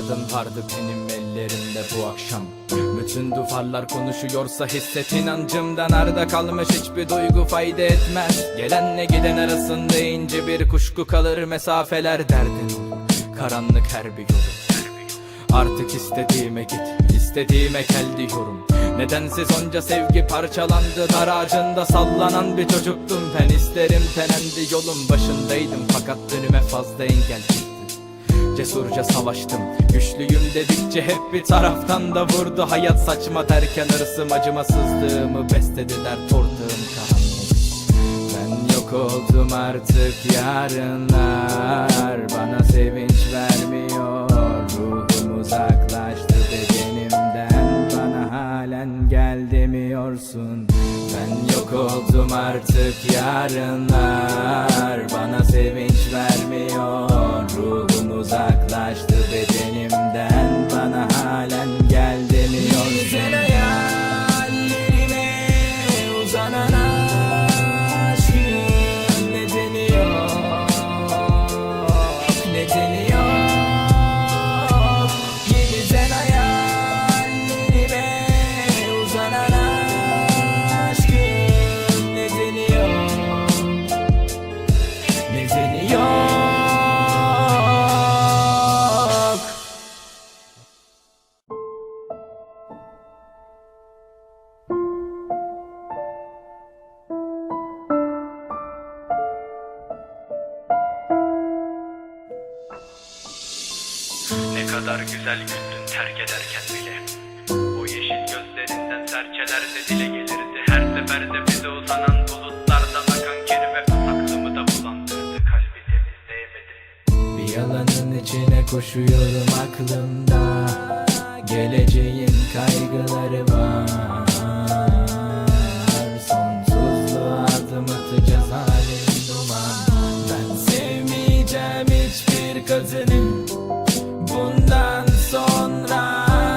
kadın vardı benim ellerimde bu akşam. Bütün duvarlar konuşuyorsa hisset inancımda. Nerede kalmış hiçbir duygu fayda etmez. Gelenle giden arasında ince bir kuşku kalır. Mesafeler derdin olur, karanlık her bir yolu. Artık istediğime git, istediğime gel diyorum. Nedensiz onca sevgi parçalandı. Dar ağacında sallanan bir çocuktum ben. İsterim tenendi, yolun başındaydım fakat önüme fazla engel çıktı. Cesurca savaştım, güçlüyüm dedikçe hep bir taraftan da vurdu. Hayat saçma derken hırsım, acımasızlığımı beslediler, tortağım karanlık. Ben yok oldum artık, yarınlar bana sevinç vermiyor. Ruhum uzaklaştı bedenimden, bana halen gel demiyorsun. Ben yok oldum artık, yarınlar bana sevinç vermiyor. Ruhum uzaklaştı bedenimden, bana halen gel demiyorsun. Güzel hayallerime uzanan aşkın nedeni yok, nedeni yok. Yeniden hayallerime uzanan aşkın nedeni yok, nedeni yok. Ne kadar güzel güldün terk ederken bile. O yeşil gözlerinden serçeler de dile gelirdi. Her seferde bize uzanan bulutlardan akan kelime aklımı da bulandırdı, kalbi temizleyemedi. Bir yalanın içine koşuyorum aklımda. Geleceğin kaygıları var. Sonsuzluğa adım atacağız, halim duman. Ben sevmeyeceğim hiçbir kadını bundan sonra.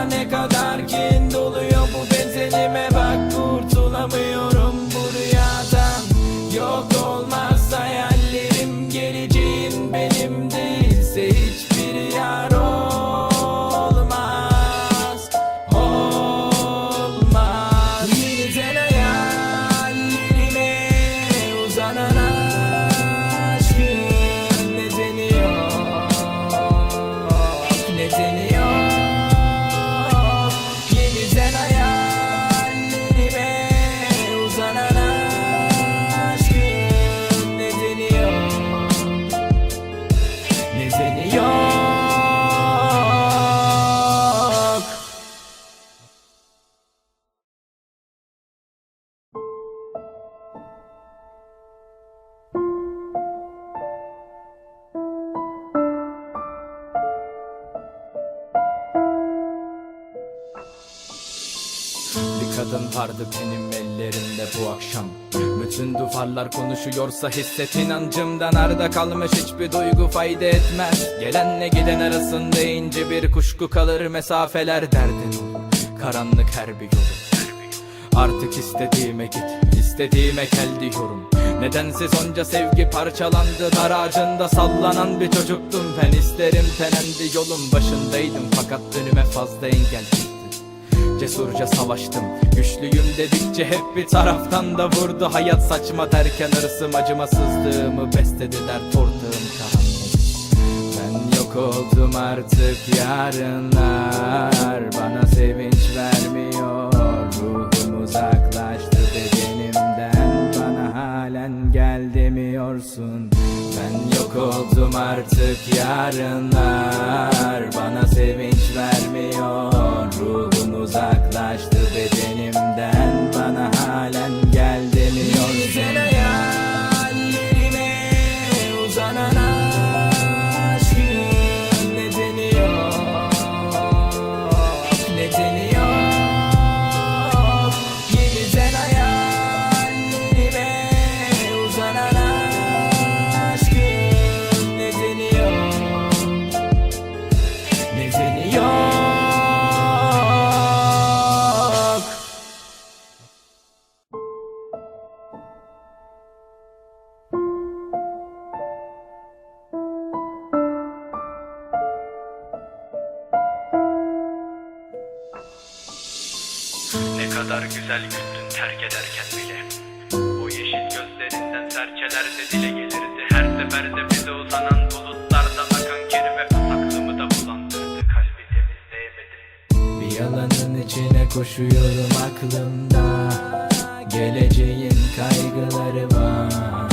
Ne kadar kin doluyor bu bedenime, bak kurtulamıyorum bu rüyadan. Yok olmaz hayallerim, geleceğin benim değilse hiçbir yar olmaz, olmaz. Yeniden hayallerime uzanan aşkın nedeni yok, nedeni yok. Yeniden hayallerime uzanan aşkın nedeni yok, nedeni yok. Bir kadın vardı benim ellerimde bu akşam. Bütün duvarlar konuşuyorsa hisset inancımda. Nerede kalmış hiçbir duygu fayda etmez. Gelenle giden arasında ince bir kuşku kalır. Mesafeler derdin olur, karanlık her bir yolu. Artık istediğime git, istediğime gel diyorum. Nedensiz onca sevgi parçalandı. Dar ağacında sallanan bir çocuktum ben. İsterim tenendi, yolun başındaydım fakat önüme fazla engel çıktı. Cesurca savaştım, güçlüyüm dedikçe hep bir taraftan da vurdu. Hayat saçma derken hırsım, acımasızlığımı beslediler, tortağım karanlık. Ben yok oldum artık, yarınlar bana sevinç vermiyor. Ruhum uzaklaştı bedenimden, bana halen gel demiyorsun. Ben yok oldum artık, yarınlar bana sevinç vermiyor. Ruhum uzaklaştı bedenimden, bana halen gel demiyorsun. Güzel hayallerime uzanan aşkın nedeni yok, nedeni yok. Yeniden hayallerime uzanan aşkın nedeni yok, nedeni yok. Ne kadar güzel güldün terk ederken bile. O yeşil gözlerinden serçelerde dile gelirdi. Her seferde bize uzanan bulutlardan akan kirve aklımı da bulandırdı, kalbi temizleyemedim. Bir yalanın içine koşuyorum aklımda. Geleceğin kaygıları var.